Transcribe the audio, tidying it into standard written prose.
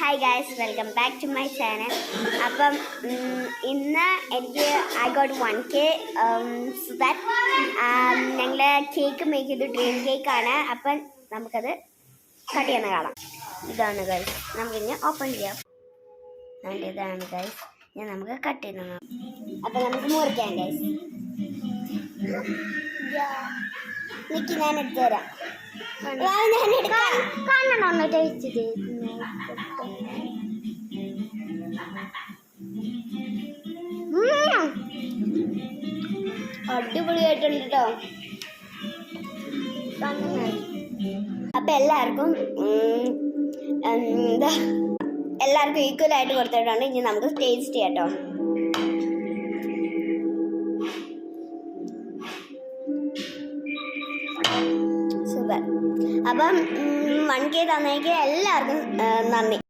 Hi guys, welcome back to my channel. അപ്പം ഇന്ന് എനിക്ക് I got 1K so that ഞങ്ങൾ കേക്ക് മേക്ക് ചെയ്ത് ഡ്രീം കേക്കാണ്. അപ്പം നമുക്കത് കട്ട് ചെയ്യുന്ന കാണാം. ഇതാണ് ഗൈസ്, നമുക്കിനി ഓപ്പൺ ചെയ്യാം. ഇതാണ് ഗൈസ്, ഞാൻ നമുക്ക് കട്ട് ചെയ്യുന്ന. അപ്പം നമുക്ക് മുറിക്കാം ഗൈസ്. നിക്ക്, ഞാൻ എടുത്തു തരാം. കാണണം ടേസ്റ്റ്. അടിപൊളിയായിട്ടുണ്ട് കേട്ടോ. അപ്പൊ എല്ലാവർക്കും ഈക്വൽ ആയിട്ട് കൊടുത്തിട്ടുണ്ട്. ഇനി നമുക്ക് ടേസ്റ്റ് ചെയ്യാം കേട്ടോ. സൂപ്പർ. അപ്പം 1K തന്നേക്ക് എല്ലാവർക്കും നന്ദി.